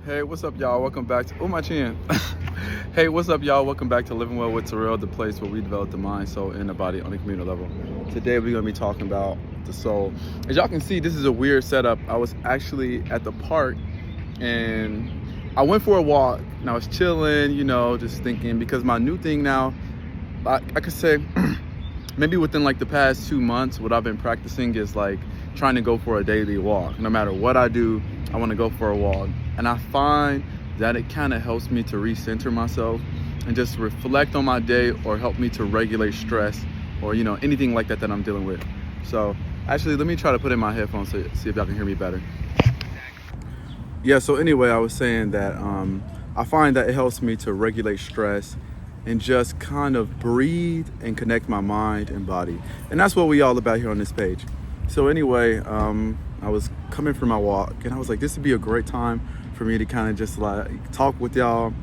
Hey, what's up, y'all? Welcome back to my chin. Hey, what's up, y'all? Welcome back to Living Well with Terrell, the place where we develop the mind, soul, and the body on a communal level. Today, we're gonna be talking about the soul. As y'all can see, this is a weird setup. I was actually at the park, and I went for a walk, and I was chilling, just thinking, because my new thing now, I could say, maybe within like the past 2 months, what I've been practicing is like trying to go for a daily walk. No matter what I do, I want to go for a walk. And I find that it kind of helps me to recenter myself and just reflect on my day, or help me to regulate stress, or anything like that I'm dealing with. So actually, let me try to put in my headphones to see if y'all can hear me better. Yeah, so anyway, I was saying that I find that it helps me to regulate stress and just kind of breathe and connect my mind and body. And that's what we all about here on this page. So anyway, I was coming from my walk, and I was like, this would be a great time for me to kind of just like talk with y'all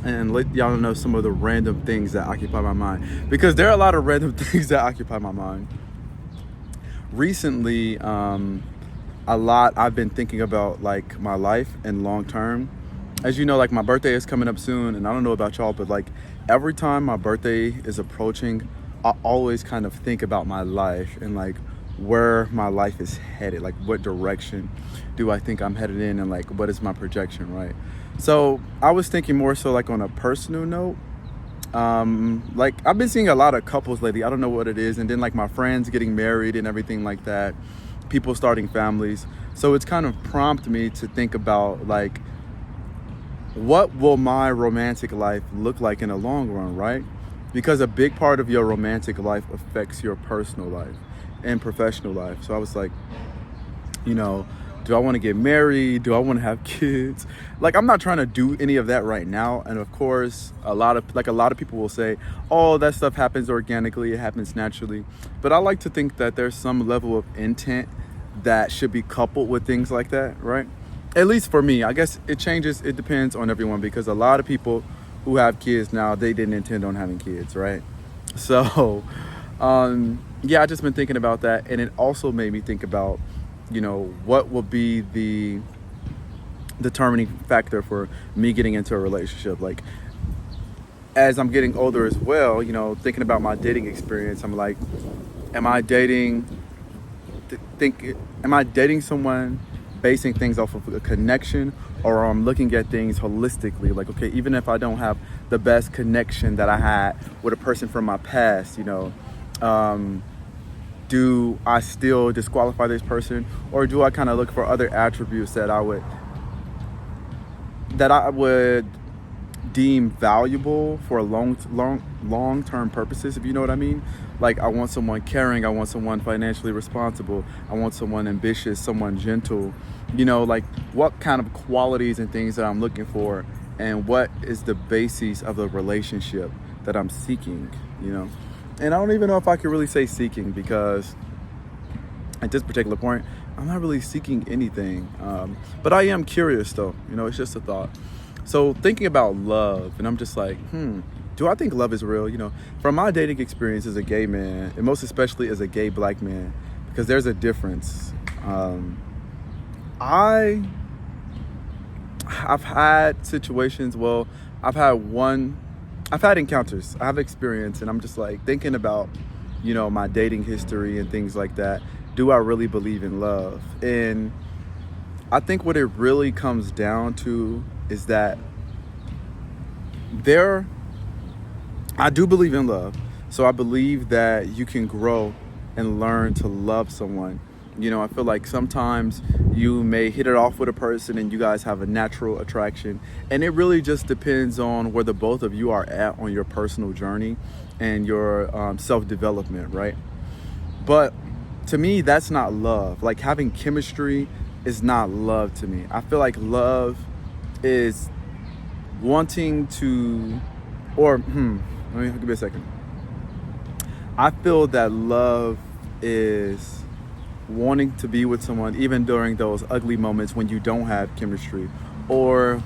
and let y'all know some of the random things that occupy my mind, because there are a lot of random things that occupy my mind. Recently, I've been thinking about like my life and long term. As you know, like my birthday is coming up soon, and I don't know about y'all, but like every time my birthday is approaching, I always kind of think about my life and like where my life is headed, like what direction do I think I'm headed in, and like what is my projection, right? So I was thinking more so like on a personal note. Like I've been seeing a lot of couples lately, I don't know what it is, and then like my friends getting married and everything like that, people starting families. So it's kind of prompted me to think about like, what will my romantic life look like in the long run, right? Because a big part of your romantic life affects your personal life and professional life. So I was like, do I want to get married? Do I want to have kids? Like, I'm not trying to do any of that right now. And of course, a lot of people will say, oh, that stuff happens organically, it happens naturally. But I like to think that there's some level of intent that should be coupled with things like that, right? At least for me. I guess it changes, it depends on everyone, because a lot of people who have kids now, they didn't intend on having kids, right? So yeah, I just been thinking about that, and it also made me think about, what will be the determining factor for me getting into a relationship. Like, as I'm getting older as well, thinking about my dating experience, I'm like, am I dating someone basing things off of a connection, or I'm looking at things holistically? Like, okay, even if I don't have the best connection that I had with a person from my past, do I still disqualify this person, or do I kind of look for other attributes that I would deem valuable for long-term purposes, if you know what I mean? Like, I want someone caring, I want someone financially responsible, I want someone ambitious, someone gentle, like what kind of qualities and things that I'm looking for, and what is the basis of the relationship that I'm seeking, And I don't even know if I could really say seeking, because at this particular point, I'm not really seeking anything. But I am curious though, it's just a thought. So thinking about love, and I'm just like, do I think love is real? From my dating experience as a gay man, and most especially as a gay black man, because there's a difference. I've had situations, I've had encounters, I have experience, and I'm just like thinking about, my dating history and things like that. Do I really believe in love? And I think what it really comes down to is that I do believe in love. So I believe that you can grow and learn to love someone. I feel like sometimes you may hit it off with a person and you guys have a natural attraction, and it really just depends on where the both of you are at on your personal journey and your self-development, right? But to me, that's not love. Like, having chemistry is not love to me. I feel like love is wanting to, give me a second. I feel that love is wanting to be with someone even during those ugly moments when you don't have chemistry, or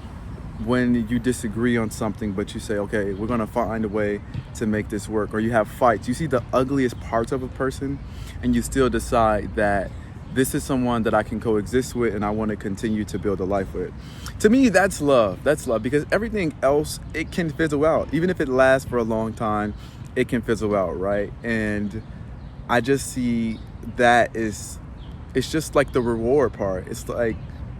when you disagree on something, but you say, okay, we're gonna find a way to make this work. Or you have fights, you see the ugliest parts of a person, and you still decide that this is someone that I can coexist with and I want to continue to build a life with. To me, that's love. That's love, because everything else, it can fizzle out. Even if it lasts for a long time, it can fizzle out, right? And I just see that is, it's just like the reward part. It's like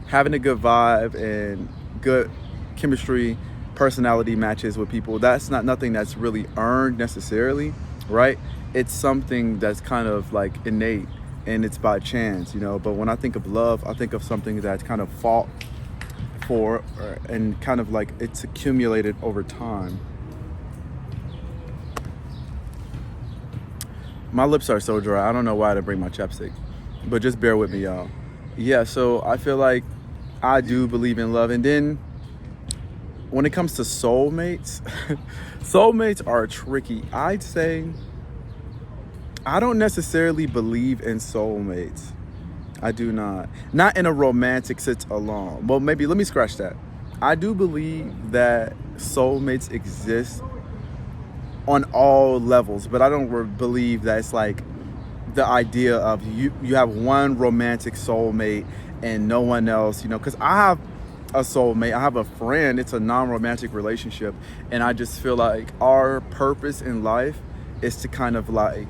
having a good vibe and good chemistry, personality matches with people. That's not nothing that's really earned necessarily, right? It's something that's kind of like innate and it's by chance, you know. But when I think of love, I think of something that's kind of fought for and kind of like it's accumulated over time. My lips are so dry. I don't know why I didn't bring my chapstick, but just bear with me, y'all. Yeah, so I feel like I do believe in love. And then when it comes to soulmates, soulmates are tricky. I'd say I don't necessarily believe in soulmates. I do not. Not in a romantic sense alone. Well, maybe let me scratch that. I do believe that soulmates exist on all levels, but I don't believe that it's like the idea of you have one romantic soulmate and no one else, you know, because I have a soulmate, I have a friend, it's a non-romantic relationship, and I just feel like our purpose in life is to kind of like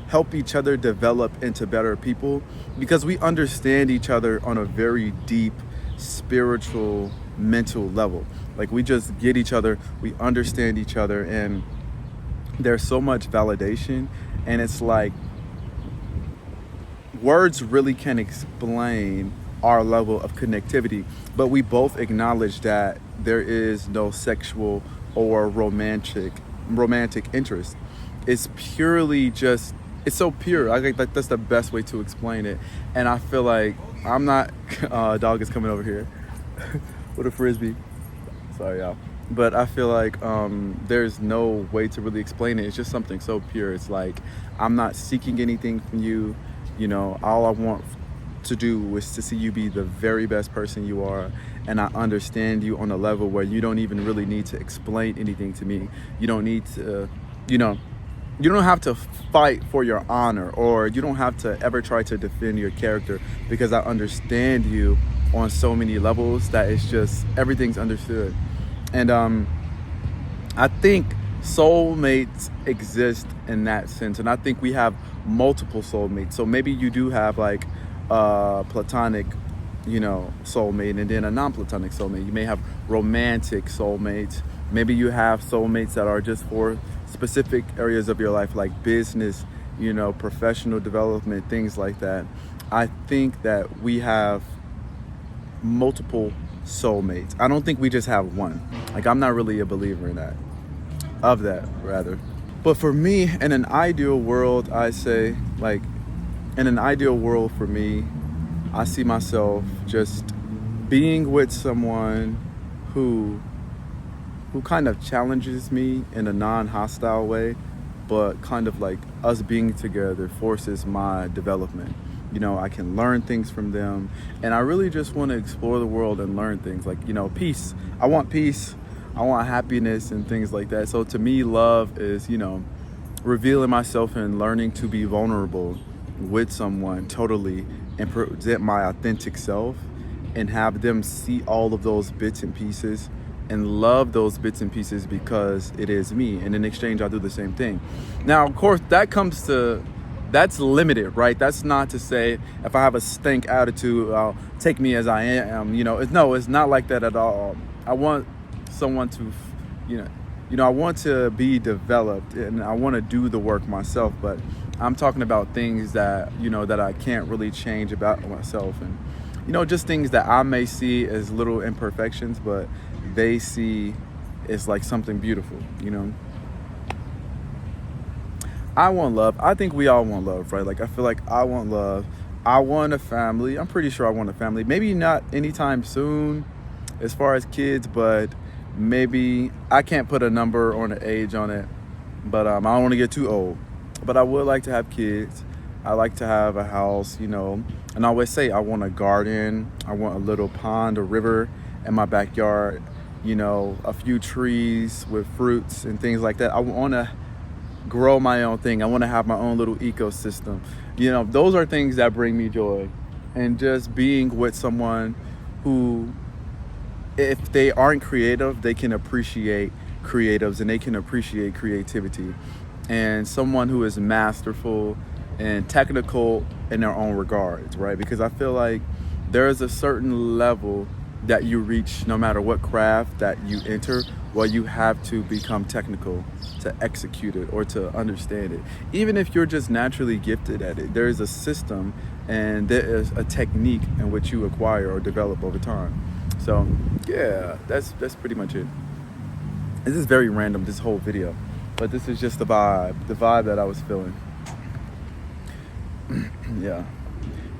help each other develop into better people, because we understand each other on a very deep spiritual, mental level. Like we just get each other, we understand each other, and there's so much validation, and it's like words really can't explain our level of connectivity, but we both acknowledge that there is no sexual or romantic interest. It's purely just, it's so pure. I think that's the best way to explain it. And I feel like I'm not dog is coming over here with a frisbee. Sorry, y'all. But I feel like there's no way to really explain it. It's just something so pure. It's like I'm not seeking anything from you. You know, all I want to do is to see you be the very best person you are, and I understand you on a level where you don't even really need to explain anything to me. You don't need to, you know, you don't have to fight for your honor, or you don't have to ever try to defend your character, because I understand you on so many levels that it's just everything's understood. And I think soulmates exist in that sense, and I think we have multiple soulmates. So maybe you do have like a platonic, you know, soulmate, and then a non-platonic soulmate. You may have romantic soulmates. Maybe you have soulmates that are just for specific areas of your life, like business, you know, professional development, things like that. I think that we have multiple soulmates. I don't think we just have one. Like, I'm not really a believer in that, of that rather. But for me, in an ideal world, I say, like, in an ideal world for me, I see myself just being with someone who kind of challenges me in a non-hostile way, but kind of like us being together forces my development. You know, I can learn things from them, and I really just want to explore the world and learn things, like, you know, peace. I want peace, I want happiness and things like that. So to me, love is, you know, revealing myself and learning to be vulnerable with someone totally and present my authentic self and have them see all of those bits and pieces and love those bits and pieces because it is me. And in exchange, I do the same thing. Now, of course, that's limited, right? That's not to say if I have a stink attitude, take me as I am. You know, it's not like that at all. I want someone to, you know, I want to be developed and I want to do the work myself, but I'm talking about things that, you know, that I can't really change about myself, and, you know, just things that I may see as little imperfections, but they see as like something beautiful, you know. I want love. I think we all want love, right? Like, I feel like I want love. I want a family. I'm pretty sure I want a family. Maybe not anytime soon as far as kids, but maybe, I can't put a number or an age on it, but I don't want to get too old. But I would like to have kids. I like to have a house, you know, and I always say I want a garden. I want a little pond or river in my backyard, you know, a few trees with fruits and things like that. I want to grow my own thing. I want to have my own little ecosystem. You know, those are things that bring me joy. And just being with someone who, if they aren't creative, they can appreciate creatives and they can appreciate creativity. And someone who is masterful and technical in their own regards, right? Because I feel like there is a certain level that you reach no matter what craft that you enter, where you have to become technical to execute it or to understand it. Even if you're just naturally gifted at it, there is a system and there is a technique in which you acquire or develop over time. So yeah, that's pretty much it. This is very random, this whole video, but this is just the vibe that I was feeling. Yeah.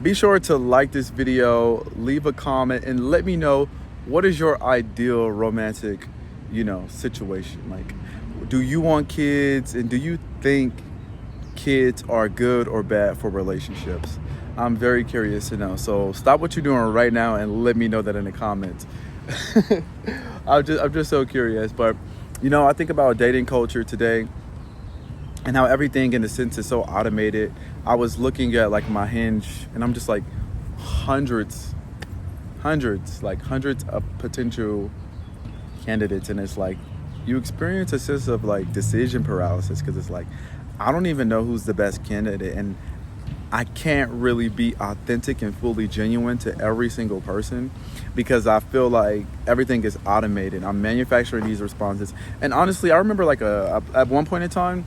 Be sure to like this video, leave a comment, and let me know what is your ideal romantic, situation. Like, do you want kids, and do you think kids are good or bad for relationships? I'm very curious to know. So stop what you're doing right now and let me know that in the comments. I'm just so curious. But I think about dating culture today and how everything in a sense is so automated. I was looking at like my Hinge, and I'm just like hundreds of potential candidates, and it's like you experience a sense of like decision paralysis, because it's like I don't even know who's the best candidate, and I can't really be authentic and fully genuine to every single person because I feel like everything is automated. I'm manufacturing these responses, and honestly, I remember like at one point in time,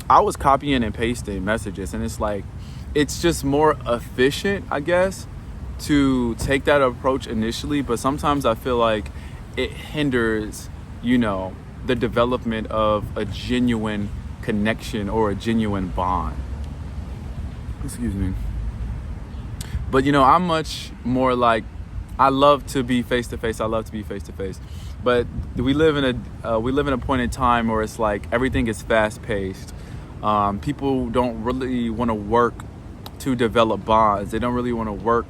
I was copying and pasting messages, and it's like it's just more efficient, I guess, to take that approach initially, but sometimes I feel like it hinders, the development of a genuine connection or a genuine bond. Excuse me. But I'm much more like, I love to be face to face. But we live in a point in time where it's like everything is fast paced. People don't really want to work to develop bonds. They don't really want to work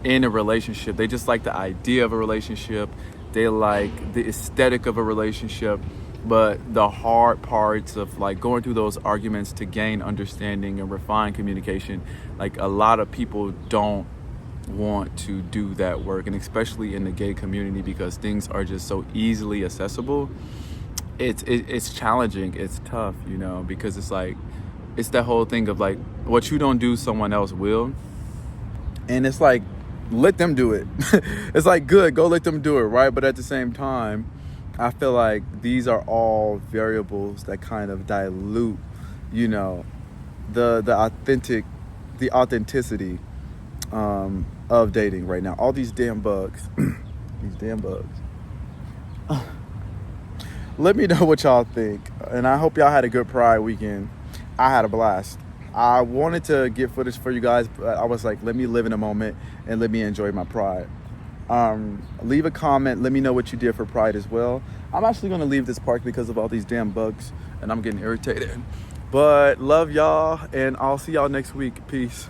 in a relationship. They just like the idea of a relationship. They like the aesthetic of a relationship. But the hard parts of like going through those arguments to gain understanding and refine communication, like a lot of people don't want to do that work, and especially in the gay community, because things are just so easily accessible. It's challenging, it's tough, because it's like, it's that whole thing of like, what you don't do, someone else will. And it's like, let them do it. It's like, good, go let them do it, right? But at the same time, I feel like these are all variables that kind of dilute, the authenticity of dating right now. All these damn bugs. Let me know what y'all think, and I hope y'all had a good Pride weekend. I had a blast. I wanted to get footage for you guys, but I was like, let me live in a moment and let me enjoy my Pride. Leave a comment. Let me know what you did for Pride as well. I'm actually going to leave this park because of all these damn bugs, and I'm getting irritated. But love y'all, and I'll see y'all next week. Peace.